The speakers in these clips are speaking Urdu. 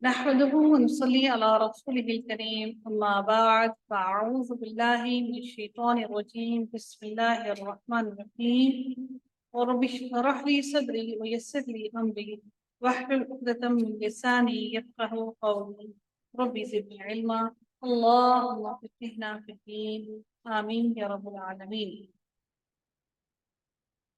نحمده ونصلي على رسوله الكريم أما بعد فأعوذ بالله من الشيطان الرجيم بسم الله الرحمن الرحيم ورب اشرح لي صدري ويسر لي أمري واحلل عقدة من لساني يفقهوا قولي ربي زدني علما اللهم فقهنا في الدين آمين يا رب العالمين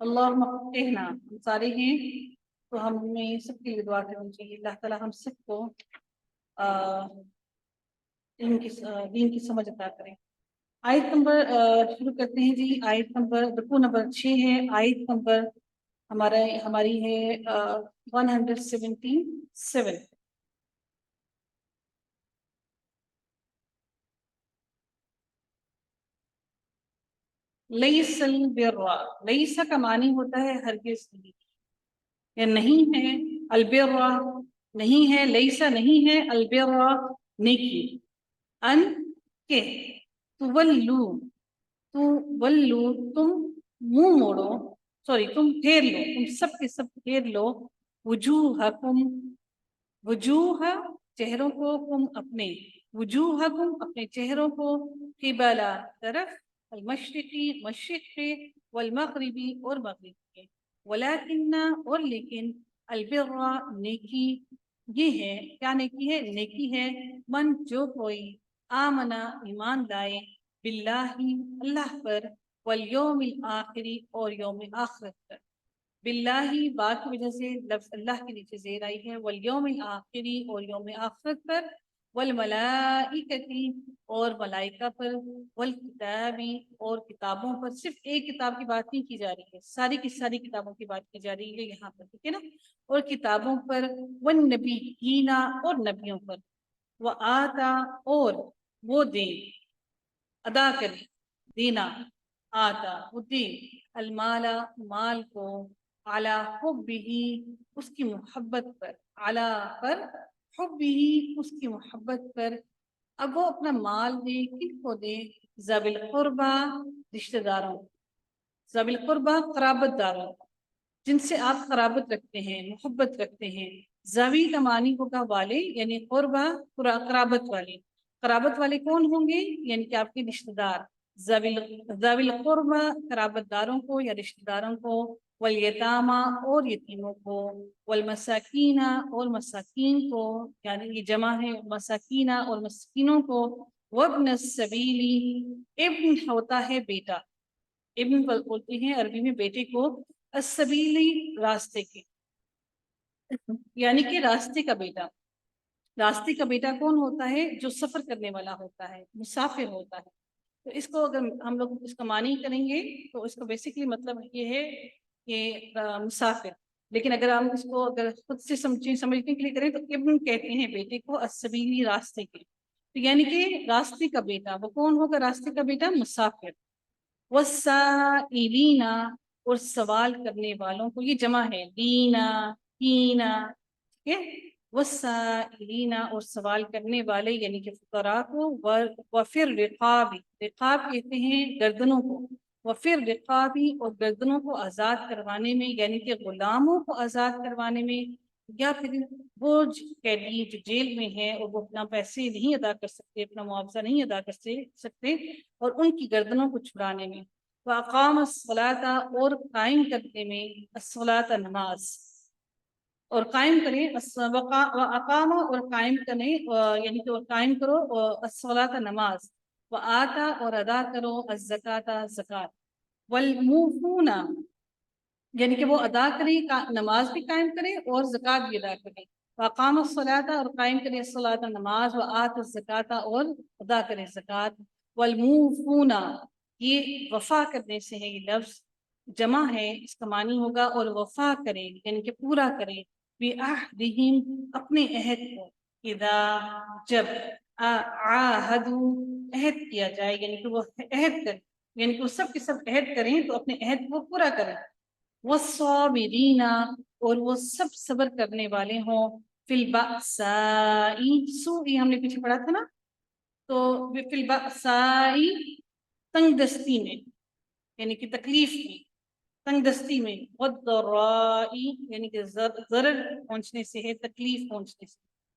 اللهم فقهنا ہم سارے ہیں تو ہمیں سب کے لیے دعا کرنی چاہیے اللہ تعالیٰ ہم سب کو دین کی سمجھ عطا کریں۔ آیت نمبر شروع کرتے ہیں جی۔ آیت نمبر رکوع نمبر 6 ہے۔ آیت نمبر ہماری ہے 177۔ لیس البر، لیس کا معنی ہوتا ہے ہرگز نہیں یا نہیں ہے، البر نہیں ہے، لیسا نہیں ہے، البر نیکی، ان کے تولو تولو تم منہ موڑو، سوری تم پھیر لو، تم سب کے سب پھیر لو، وجوہکم وجوہ چہروں کو، کم اپنے وجوہکم اپنے چہروں کو، قبلا طرف، المشرقی مشرق پہ، والمغربی اور مغرب کے، ولیکن اور لیکن، البر نیکی یہ ہے، کیا نیکی ہے؟ نیکی ہے من جو کوئی آمنا ایمان لائے، باللہ اللہ پر، والیوم الآخری اور یوم آخرت پر۔ باللہ با کی وجہ سے لفظ اللہ کے نیچے زیر آئی ہے، والیوم الآخری اور یوم آخرت پر، والملائکتی اور ملائکہ پر، والکتابی اور کتابوں پر۔ صرف ایک کتاب کی بات نہیں کی جا رہی ہے، ساری کی ساری کتابوں کی بات کی جا رہی ہے یہاں پر، ٹھیک ہے نا؟ اور کتابوں پر، والنبیین اور نبیوں پر، وآتا اور وہ دیں، ادا کریں، دینا، آتا وہ دیں، المالا مال کو، علی حبہ اس کی محبت پر، علی پر، حبہ اس کی محبت پر۔ اب وہ اپنا مال دے، کن کو دے؟ ذوی القربہ رشتہ داروں، ذوی القربہ قرابت داروں، جن سے آپ قرابت رکھتے ہیں، محبت رکھتے ہیں۔ ذوی کا معنی ہوگا والے، یعنی قربہ قرابت والے۔ قرابت والے کون ہوں گے؟ یعنی کہ آپ کے رشتہ دار، ذوی القربہ قرابت داروں کو یا رشتہ داروں کو، والیتامہ اور یتیموں کو، والمساکین اور مساکین کو، یعنی یہ جمع ہے مساکین اور مسکینوں کو، وابن السبیلی ابن ہوتا ہے بیٹا، ابن بولتے ہیں عربی میں بیٹے کو، السبیلی راستے کے، یعنی کہ راستے کا بیٹا۔ راستے کا بیٹا کون ہوتا ہے؟ جو سفر کرنے والا ہوتا ہے، مسافر ہوتا ہے۔ تو اس کو اگر ہم لوگ اس کا معنی کریں گے تو اس کا بیسکلی مطلب یہ ہے کہ مسافر، لیکن اگر ہم اس کو اگر خود سے سمجھنے کے لیے کریں تو ابن کہتے ہیں بیٹے کو، السبیلی راستے کے، تو یعنی کہ راستے کا بیٹا۔ وہ کون ہوگا راستے کا بیٹا؟ مسافر۔ والسائلین اور سوال کرنے والوں کو، یہ جمع ہے لینا کینا، ٹھیک ہے؟ والسائلین اور سوال کرنے والے یعنی کہ فقراء کو، وفر رقابی، رقاب کہتے ہیں گردنوں کو، وفر رقابی اور گردنوں کو آزاد کروانے میں، یعنی کہ غلاموں کو آزاد کروانے میں، یا پھر وہ قیدی جو جیل میں ہے اور وہ اپنا پیسے نہیں ادا کر سکتے، اپنا معاوضہ نہیں ادا کر سکتے، اور ان کی گردنوں کو چھڑانے میں۔ وَأَقَامَ الصَّلَاةَ اور قائم کرنے میں، الصلاۃ نماز، اور قائم کریں، وَأَقَامَ اور قائم کریں، یعنی کہ قائم کرو الصلاۃ نماز، وَآتَا اور ادا کرو الزکاۃ زکات، وَالْمُوفُونَ یعنی کہ وہ ادا کریں، نماز بھی قائم کریں اور زکات بھی ادا کریں۔ وَأَقَامَ الصَّلَاةَ اور قائم کریں الصلاۃ نماز، وَآتَا الزکاۃ اور ادا کریں زکات، وَالْمُوفُونَ یہ وفا کرنے سے ہے، یہ لفظ جمع ہے، اس کا معنی ہوگا اور وفا کریں یعنی کہ پورا کریں، بِعَہْدِہِمْ اپنے عہد کو، اذا جب، عاہدوا عہد کیا جائے، یعنی کہ وہ عہد کریں، یعنی کہ وہ سب کے سب عہد کریں تو اپنے عہد کو پورا کریں۔ والصابرین اور وہ سب صبر کرنے والے ہوں، فی البأساء سوئی ہم نے پیچھے پڑھا تھا نا، تو فی البأساء تنگ دستی میں، یعنی کہ تکلیف میں، تنگ دستی میں، والضراء یعنی کہ ضرر پہنچنے سے ہے، تکلیف پہنچنے سے،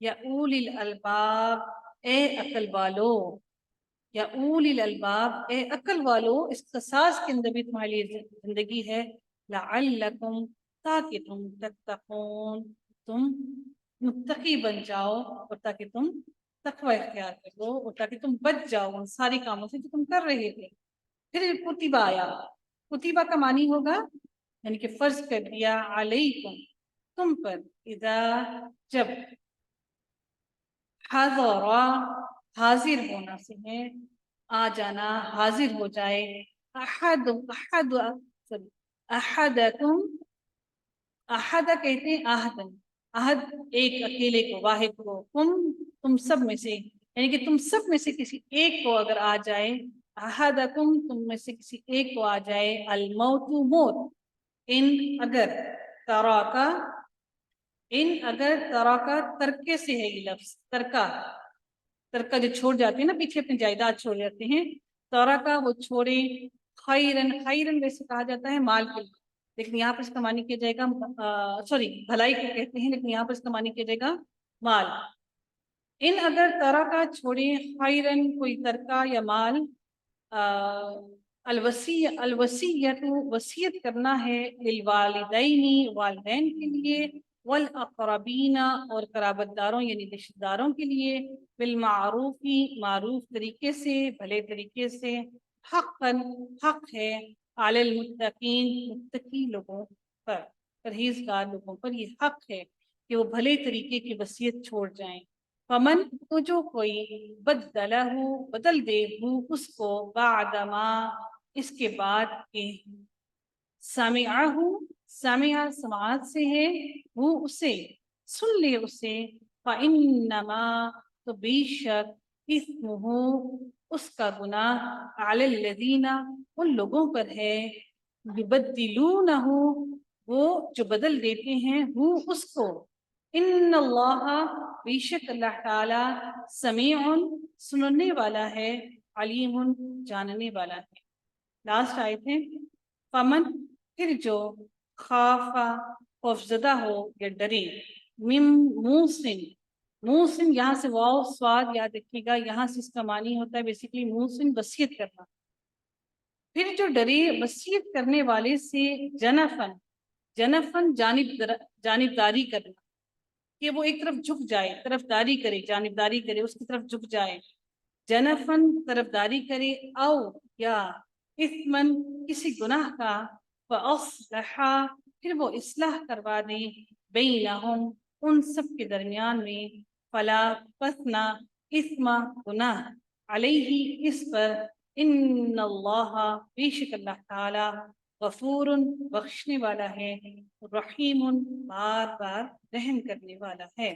یا اولی الالباب اے عقل والو، یا اولی الالباب اے عقل والو، اس قصاص کے اندر بھی تمہارے لیے زندگی ہے، لعلکم تاکہ تم تتقون، تم متقی بن جاؤ، اور تاکہ تم تقوی اختیار کرو، اور تاکہ تم بچ جاؤ ان ساری کاموں سے جو تم کر رہے تھے۔ پھر کتبہ آیا، کتبہ کا معنی ہوگا یعنی کہ فرض کر دیا، علیکم تم پر، اذا جب، حضر حاضر ہونا سے ہے، آ جانا، حاضر ہو جائے، احدکم، احد کہتے ہیں احدن، احد ایک اکیلے کو، واحد کو، تم سب میں سے، یعنی کہ تم سب میں سے کسی ایک کو اگر آ جائے، احدکم تم میں سے کسی ایک کو آ جائے، الموت موت، ان اگر، تراکا، ان اگر، تراکا ترکے سے ہے یہ لفظ، ترکا جو چھوڑ جاتے ہیں نا، پیچھے اپنی جائیداد چھوڑ جاتے ہیں، تراکا وہ چھوڑے، خیرن، خیرن ویسے کہا جاتا ہے مال کے لیے، لیکن یہاں پر اس کا معنی کیا جائے گا، سوری بھلائی کو کہتے ہیں، لیکن یہاں پر اس کا معنی کیا جائے گا مال۔ ان اگر تراکا چھوڑے، خیرن کوئی ترکا یا مال، الوصیت وصیت کرنا ہے، للوالدین والدین کے لیے، والاقربین اور قرابت داروں یعنی رشتہ داروں کے لیے، بالمعروف معروف طریقے سے، بھلے طریقے سے، حقا حق ہے، علی المتقین متقی لوگوں پر، پرہیزگار لوگوں پر یہ حق ہے کہ وہ بھلے طریقے کی وصیت چھوڑ جائیں۔ فمن تو جو کوئی بدلہ بدل دے اس کو، بعدما اس کے بعد کہ، سمعہ سمعہ سماعت سے ہے، وہ اسے سن لے اسے، فإنما تو بے شک، اثمہ اس کا گناہ، علی الذین ان لوگوں پر ہے، یبدلونہ وہ جو بدل دیتے ہیں وہ اس کو، ان اللہ بے شک اللہ تعالی، سمیع سننے والا ہے، علیم جاننے والا ہے۔ لاسٹ آیت ہے، فمن پھر جو، خافا خوفزدہ ہو یا ڈرے، موسن، موسن یہاں سے واو سواد یاد رکھیے گا، یہاں سے اس کا معنی ہوتا ہے بیسیکلی موسن وصیت کرنا، پھر جو ڈرے وصیت کرنے والے سے، جنفن، جنفن جانبداری کرنا، کہ وہ ایک طرف جھک جائے، طرف داری کرے، جانبداری کرے، اس کی طرف جھک جائے، جنفن طرف داری کرے، او یا اثمن کسی گناہ کا، فاصلح پھر وہ اصلاح کروا دے، بینہم ان سب کے درمیان میں، فلا پسنا اثم گناہ، علیہ اس پر، ان اللہ بے شک اللہ تعالی، غفور بخشنے والا ہے، رحیم بار بار رحم کرنے والا ہے۔